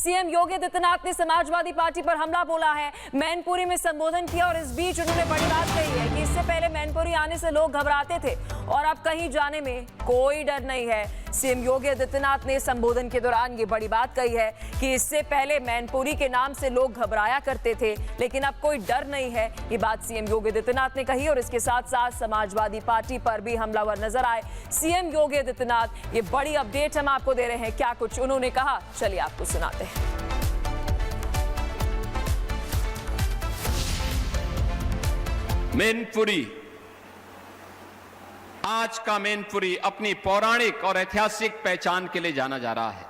CM Yogi Adityanath ने Samajwadi party पर हमला बोला है, मैनपुरी में संबोधन किया और इस बीच उन्होंने बड़ी बात कही है कि इससे पहले मैनपुरी आने से लोग घबराते थे और अब कहीं जाने में कोई डर नहीं है। सीएम योगी आदित्यनाथ ने संबोधन के दौरान ये बड़ी बात कही है कि इससे पहले मैनपुरी के नाम से लोग घबराया करते थे, लेकिन अब कोई डर नहीं है। ये बात सीएम योगी आदित्यनाथ ने कही और इसके साथ साथ समाजवादी पार्टी पर भी हमलावर नजर आए सीएम योगी आदित्यनाथ। ये बड़ी अपडेट हम आपको दे रहे हैं, क्या कुछ उन्होंने कहा, चलिए आपको सुनाते हैं। मैनपुरी, आज का मैनपुरी अपनी पौराणिक और ऐतिहासिक पहचान के लिए जाना जा रहा है।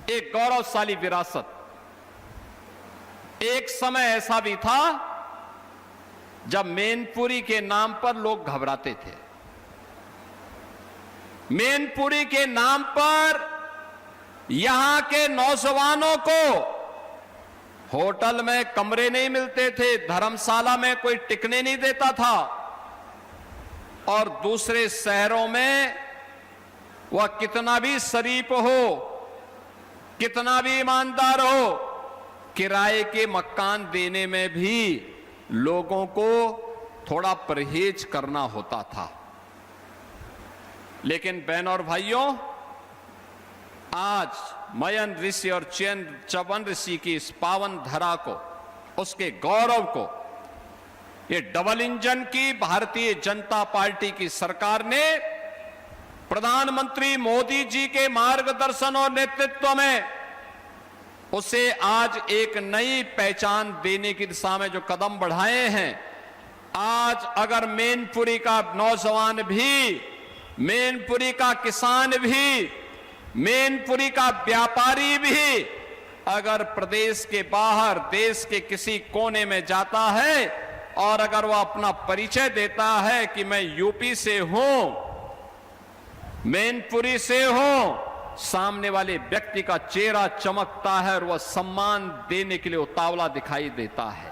एक गौरवशाली विरासत। एक समय ऐसा भी था जब मैनपुरी के नाम पर लोग घबराते थे। मैनपुरी के नाम पर यहां के नौजवानों को होटल में कमरे नहीं मिलते थे, धर्मशाला में कोई टिकने नहीं देता था और दूसरे शहरों में वह कितना भी शरीफ हो, कितना भी ईमानदार हो, किराए के मकान देने में भी लोगों को थोड़ा परहेज करना होता था। लेकिन बहनों और भाइयों, आज मयन ऋषि और चवन ऋषि की इस पावन धरा को, उसके गौरव को, ये डबल इंजन की भारतीय जनता पार्टी की सरकार ने प्रधानमंत्री मोदी जी के मार्गदर्शन और नेतृत्व में उसे आज एक नई पहचान देने की दिशा में जो कदम बढ़ाए हैं। आज अगर मैनपुरी का नौजवान भी, मैनपुरी का किसान भी, मैनपुरी का व्यापारी भी अगर प्रदेश के बाहर देश के किसी कोने में जाता है और अगर वह अपना परिचय देता है कि मैं यूपी से हूं, मैनपुरी से हूं, सामने वाले व्यक्ति का चेहरा चमकता है और वह सम्मान देने के लिए उतावला दिखाई देता है।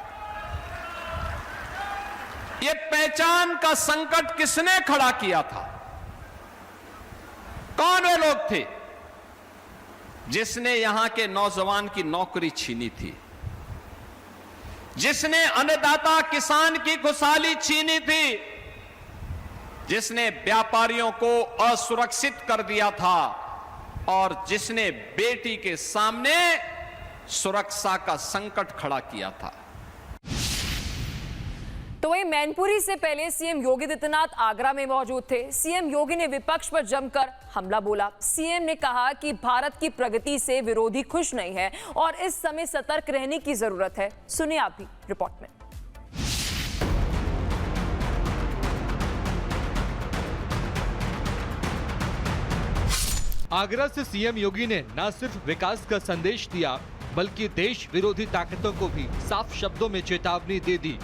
यह पहचान का संकट किसने खड़ा किया था? कौन वे लोग थे जिसने यहां के नौजवान की नौकरी छीनी थी, जिसने अन्नदाता किसान की खुशहाली छीनी थी, जिसने व्यापारियों को असुरक्षित कर दिया था और जिसने बेटी के सामने सुरक्षा का संकट खड़ा किया था? तो वही मैनपुरी से पहले सीएम योगी आदित्यनाथ आगरा में मौजूद थे। सीएम योगी ने विपक्ष पर जमकर हमला बोला। सीएम ने कहा कि भारत की प्रगति से विरोधी खुश नहीं है और इस समय सतर्क रहने की जरूरत है। सुनिए आप भी रिपोर्ट में। आगरा से सीएम योगी ने न सिर्फ विकास का संदेश दिया, बल्कि देश विरोधी ताकतों को भी साफ शब्दों में चेतावनी दे दी।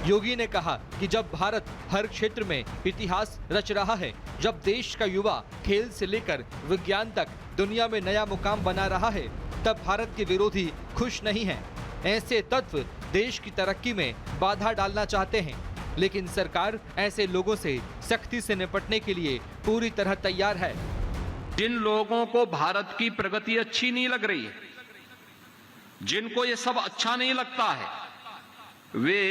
योगी ने कहा कि जब भारत हर क्षेत्र में इतिहास रच रहा है, जब देश का युवा खेल से लेकर विज्ञान तक दुनिया में नया मुकाम बना रहा है, तब भारत के विरोधी खुश नहीं हैं। ऐसे तत्व देश की तरक्की में बाधा डालना चाहते हैं, लेकिन सरकार ऐसे लोगों से सख्ती से निपटने के लिए पूरी तरह तैयार है। जिन लोगों को भारत की प्रगति अच्छी नहीं लग रही है, जिनको ये सब अच्छा नहीं लगता है, वे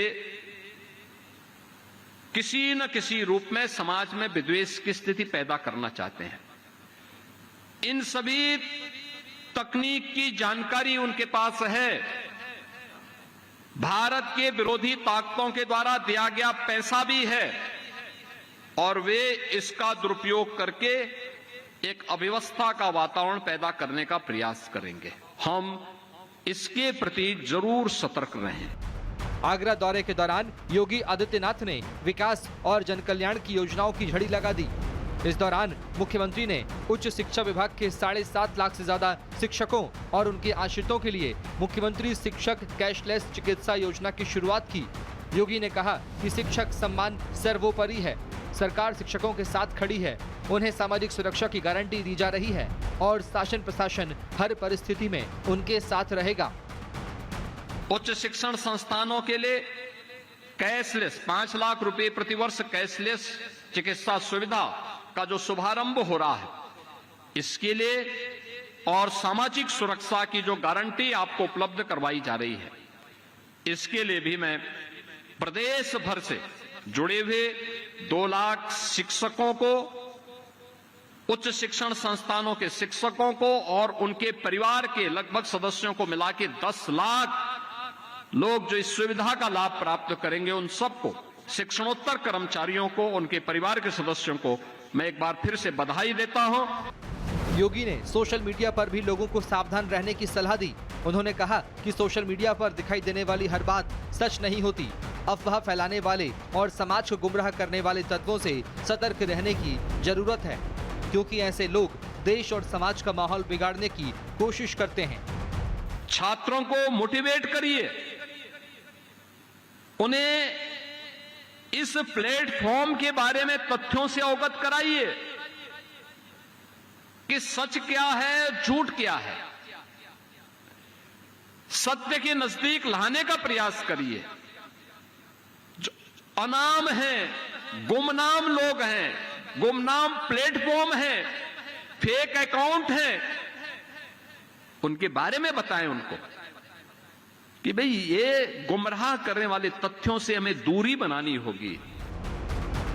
किसी न किसी रूप में समाज में विद्वेष की स्थिति पैदा करना चाहते हैं। इन सभी तकनीक की जानकारी उनके पास है। भारत के विरोधी ताकतों के द्वारा दिया गया पैसा भी है और वे इसका दुरुपयोग करके एक अव्यवस्था का वातावरण पैदा करने का प्रयास करेंगे। हम इसके प्रति जरूर सतर्क रहें। आगरा दौरे के दौरान योगी आदित्यनाथ ने विकास और जनकल्याण की योजनाओं की झड़ी लगा दी। इस दौरान मुख्यमंत्री ने उच्च शिक्षा विभाग के 7.5 लाख से ज्यादा शिक्षकों और उनके आश्रितों के लिए मुख्यमंत्री शिक्षक कैशलेस चिकित्सा योजना की शुरुआत की। योगी ने कहा कि शिक्षक सम्मान सर्वोपरि है। सरकार शिक्षकों के साथ खड़ी है, उन्हें सामाजिक सुरक्षा की गारंटी दी जा रही है और शासन प्रशासन हर परिस्थिति में उनके साथ रहेगा। उच्च शिक्षण संस्थानों के लिए कैशलेस 5 लाख रुपए प्रतिवर्ष कैशलेस चिकित्सा सुविधा का जो शुभारंभ हो रहा है, इसके लिए और सामाजिक सुरक्षा की जो गारंटी आपको उपलब्ध करवाई जा रही है, इसके लिए भी मैं प्रदेश भर से जुड़े हुए 2 लाख शिक्षकों को, उच्च शिक्षण संस्थानों के शिक्षकों को और उनके परिवार के लगभग सदस्यों को मिला के 10 लाख लोग जो इस सुविधा का लाभ प्राप्त करेंगे, उन सबको, शिक्षणोत्तर कर्मचारियों को, उनके परिवार के सदस्यों को मैं एक बार फिर से बधाई देता हूं। योगी ने सोशल मीडिया पर भी लोगों को सावधान रहने की सलाह दी। उन्होंने कहा कि सोशल मीडिया पर दिखाई देने वाली हर बात सच नहीं होती। अफवाह फैलाने वाले और समाज को गुमराह करने वाले तत्वों से सतर्क रहने की जरूरत है, क्योंकि ऐसे लोग देश और समाज का माहौल बिगाड़ने की कोशिश करते हैं। छात्रों को मोटिवेट करिए, उन्हें इस प्लेटफॉर्म के बारे में तथ्यों से अवगत कराइए कि सच क्या है, झूठ क्या है। सत्य के नजदीक लाने का प्रयास करिए। जो अनाम हैं, गुमनाम लोग हैं, गुमनाम प्लेटफॉर्म है, फेक अकाउंट हैं, उनके बारे में बताएं उनको कि भाई ये गुमराह करने वाले तथ्यों से हमें दूरी बनानी होगी।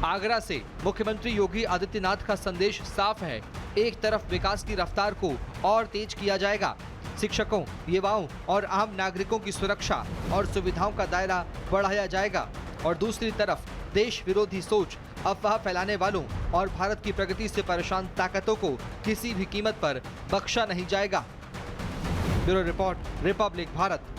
आगरा से मुख्यमंत्री योगी आदित्यनाथ का संदेश साफ है। एक तरफ विकास की रफ्तार को और तेज किया जाएगा, शिक्षकों, युवाओं और आम नागरिकों की सुरक्षा और सुविधाओं का दायरा बढ़ाया जाएगा, और दूसरी तरफ देश विरोधी सोच, अफवाह फैलाने वालों और भारत की प्रगति से परेशान ताकतों को किसी भी कीमत पर बख्शा नहीं जाएगा। Bureau report, Republic Bharat.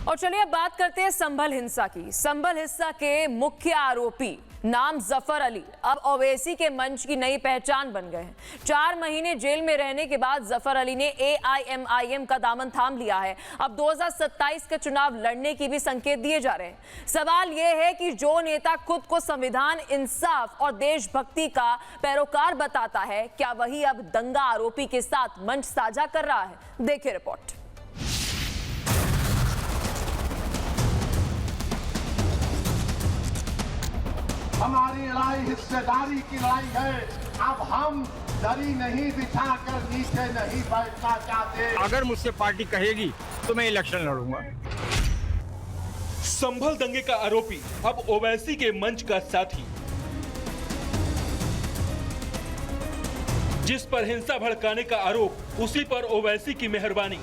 और चलिए अब बात करते हैं संभल हिंसा की। संभल हिंसा के मुख्य आरोपी नाम जफर अली अब ओवैसी के मंच की नई पहचान बन गए हैं। 4 महीने जेल में रहने के बाद जफर अली ने AIMIM का दामन थाम लिया है। अब 2027 के चुनाव लड़ने की भी संकेत दिए जा रहे हैं। सवाल यह है कि जो नेता खुद को संविधान, इंसाफ और देशभक्ति का पैरोकार बताता है, क्या वही अब दंगा आरोपी के साथ मंच साझा कर रहा है? देखिए रिपोर्ट। हमारी लड़ाई हिस्सेदारी की लड़ाई है। अब हम दरी नहीं बिछाकर नीचे नहीं बैठना चाहते। अगर मुझसे पार्टी कहेगी तो मैं इलेक्शन लड़ूंगा। संभल दंगे का आरोपी अब ओवैसी के मंच का साथी, जिस पर हिंसा भड़काने का आरोप, उसी पर ओवैसी की मेहरबानी।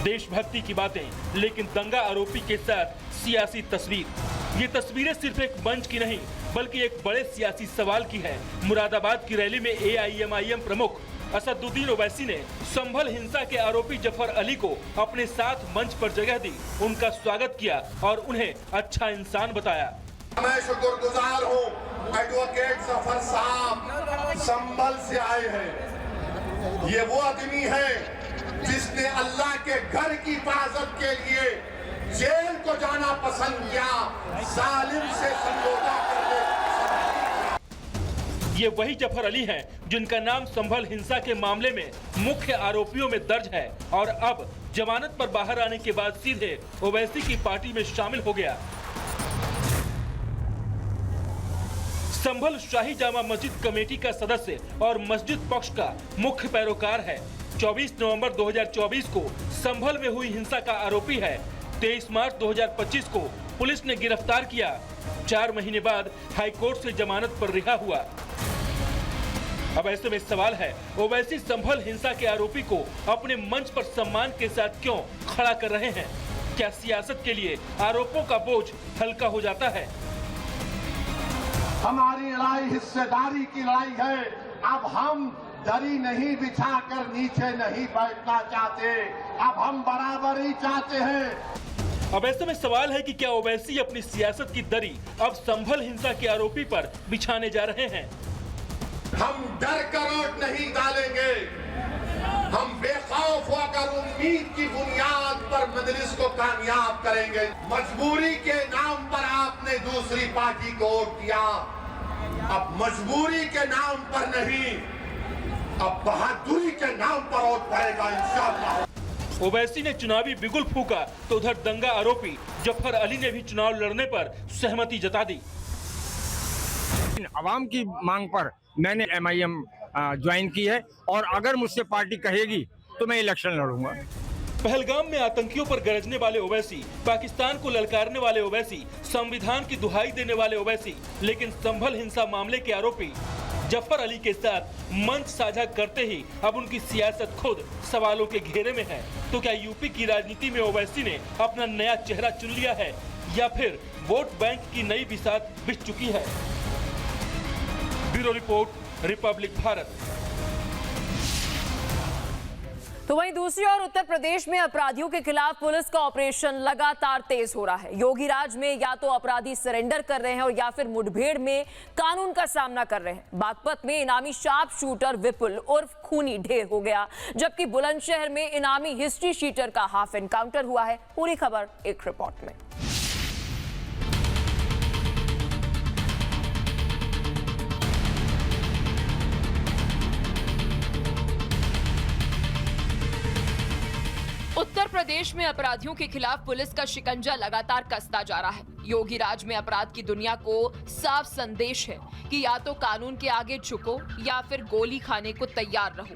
देशभक्ति की बातें, लेकिन दंगा आरोपी के साथ सियासी तस्वीर। ये तस्वीरें सिर्फ एक मंच की नहीं, बल्कि एक बड़े सियासी सवाल की है। मुरादाबाद की रैली में AIMIM प्रमुख असदुद्दीन ओवैसी ने संभल हिंसा के आरोपी जफर अली को अपने साथ मंच पर जगह दी, उनका स्वागत किया और उन्हें अच्छा इंसान बताया। मैं शुक्रगुजार हूँ, एडवोकेट जफर साहब संभल से आए हैं। ये वो आदमी है जिसने अल्लाह के घर की हिफाजत के लिए जेल को जाना पसंद किया, जालिम से समझौता करने। ये वही जफर अली हैं जिनका नाम संभल हिंसा के मामले में मुख्य आरोपियों में दर्ज है और अब जमानत पर बाहर आने के बाद सीधे ओवैसी की पार्टी में शामिल हो गया। संभल शाही जामा मस्जिद कमेटी का सदस्य और मस्जिद पक्ष का मुख्य पैरोकार है। 24 नवंबर 2024 को संभल में हुई हिंसा का आरोपी है। 23 मार्च 2025 को पुलिस ने गिरफ्तार किया। 4 महीने बाद हाईकोर्ट से जमानत पर रिहा हुआ। अब ऐसे में सवाल है, ओवैसी संभल हिंसा के आरोपी को अपने मंच पर सम्मान के साथ क्यों खड़ा कर रहे हैं? क्या सियासत के लिए आरोपों का बोझ हल्का हो जाता है? हमारी लड़ाई हिस्सेदारी की लड़ाई है। अब हम दरी नहीं बिछाकर नीचे नहीं बैठना चाहते, अब हम बराबरी चाहते हैं। अब ऐसे में सवाल है कि क्या ओवैसी अपनी सियासत की दरी अब संभल हिंसा के आरोपी पर बिछाने जा रहे हैं? हम डर करोट नहीं डालेंगे, हम बेखौफ होकर उम्मीद की बुनियाद पर मजलिस को कामयाब करेंगे। मजबूरी के नाम पर आपने दूसरी पार्टी को वोट दिया, अब मजबूरी के नाम पर नहीं, अब बहादुरी के नाम पर वोट पड़ेगा इंशाअल्लाह। ओवैसी ने चुनावी बिगुल फूका तो उधर दंगा आरोपी जफर अली ने भी चुनाव लड़ने पर सहमति जता दी। आवाम की मांग पर मैंने MIM ज्वाइन की है और अगर मुझसे पार्टी कहेगी तो मैं इलेक्शन लड़ूंगा। पहलगाम में आतंकियों पर गरजने वाले ओवैसी, पाकिस्तान को ललकारने वाले ओवैसी, संविधान की दुहाई देने वाले ओवैसी, लेकिन संभल हिंसा मामले के आरोपी जफर अली के साथ मंच साझा करते ही अब उनकी सियासत खुद सवालों के घेरे में है। तो क्या यूपी की राजनीति में ओवैसी ने अपना नया चेहरा चुन लिया है या फिर वोट बैंक की नई बिसात बिछ चुकी है? Bureau report, Republic Bharat. तो वहीं दूसरी ओर उत्तर प्रदेश में अपराधियों के खिलाफ पुलिस का ऑपरेशन लगातार तेज हो रहा है। योगी राज में या तो अपराधी सरेंडर कर रहे हैं और या फिर मुठभेड़ में कानून का सामना कर रहे हैं। बागपत में इनामी शार्प शूटर विपुल उर्फ खूनी ढेर हो गया, जबकि बुलंदशहर में इनामी हिस्ट्री शीटर का हाफ एनकाउंटर हुआ है। पूरी खबर एक रिपोर्ट में। उत्तर प्रदेश में अपराधियों के खिलाफ पुलिस का शिकंजा लगातार कसता जा रहा है। योगी राज में अपराध की दुनिया को साफ संदेश है कि या तो कानून के आगे झुको या फिर गोली खाने को तैयार रहो।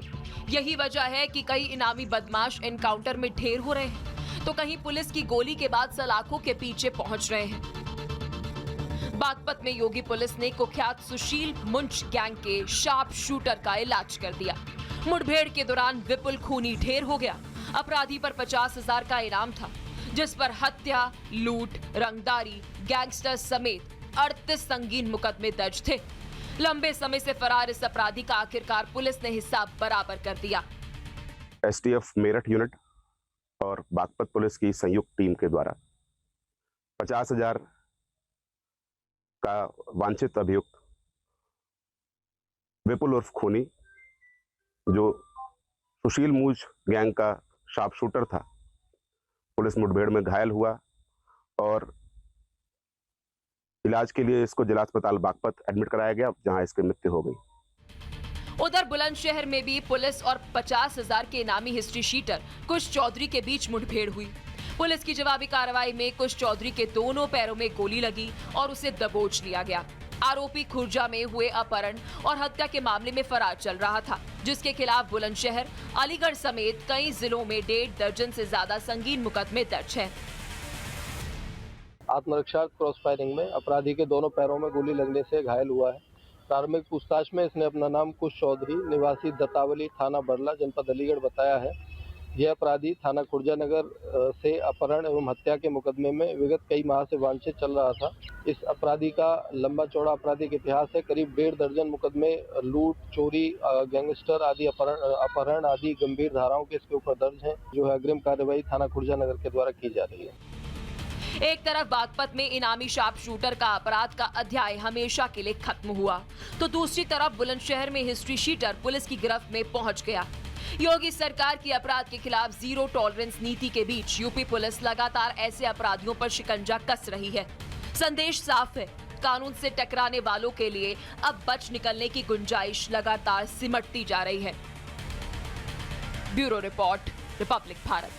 यही वजह है कि कई इनामी बदमाश एनकाउंटर में ढेर हो रहे हैं, तो कहीं पुलिस की गोली के बाद सलाखों के पीछे पहुंच रहे हैं। बागपत में योगी पुलिस ने कुख्यात सुशील मुंच गैंग के शार्प शूटर का इलाज कर दिया। मुठभेड़ के दौरान विपुल खूनी ढेर हो गया। अपराधी पर 50,000 का इनाम था, जिस पर हत्या, लूट, रंगदारी, गैंगस्टर समेत 38 संगीन मुकदमे दर्ज थे। लंबे समय से फरार इस अपराधी का आखिरकार पुलिस ने हिसाब बराबर कर दिया। STF मेरठ यूनिट और बागपत पुलिस की संयुक्त टीम के द्वारा 50,000 का वांछित अभियुक्त विपुल उर्फ खूनी, जो सुशील मूंछ गैंग का शार्प शूटर था, पुलिस मुठभेड़ में घायल हुआ और इलाज के लिए इसको जिला अस्पताल बागपत एडमिट कराया गया, जहां इसकी मृत्यु हो गई। उधर बुलंदशहर में भी पुलिस और 50,000 के इनामी हिस्ट्री शीटर कुश चौधरी के बीच मुठभेड़ हुई। पुलिस की जवाबी कार्रवाई में कुश चौधरी के दोनों पैरों में गोली लगी और उसे दबोच लिया गया। आरोपी खुर्जा में हुए अपहरण और हत्या के मामले में फरार चल रहा था, जिसके खिलाफ बुलंदशहर, अलीगढ़ समेत कई जिलों में 1.5 दर्जन से ज्यादा संगीन मुकदमे दर्ज हैं। आत्मरक्षा क्रॉस फायरिंग में अपराधी के दोनों पैरों में गोली लगने से घायल हुआ है। प्रारंभिक पूछताछ में इसने अपना नाम कुश चौधरी, निवासी दत्तावली, थाना बरला, जनपद अलीगढ़ बताया है। यह अपराधी थाना खुर्जा नगर से अपहरण एवं हत्या के मुकदमे में विगत कई माह से वांछित चल रहा था। इस अपराधी का लंबा चौड़ा आपराधिक इतिहास है। करीब 1.5 दर्जन मुकदमे लूट, चोरी, गैंगस्टर आदि, अपहरण आदि गंभीर धाराओं के इसके ऊपर दर्ज हैं, जो है अग्रिम कार्यवाही थाना खुर्जा नगर के द्वारा की जा रही है। एक तरफ बागपत में इनामी शार्प शूटर का अपराध का अध्याय हमेशा के लिए खत्म हुआ, तो दूसरी तरफ बुलंदशहर में हिस्ट्री शीटर पुलिस की गिरफ्त में पहुंच गया। योगी सरकार की अपराध के खिलाफ जीरो टॉलरेंस नीति के बीच यूपी पुलिस लगातार ऐसे अपराधियों पर शिकंजा कस रही है। संदेश साफ है, कानून से टकराने वालों के लिए अब बच निकलने की गुंजाइश लगातार सिमटती जा रही है। Bureau report, Republic Bharat.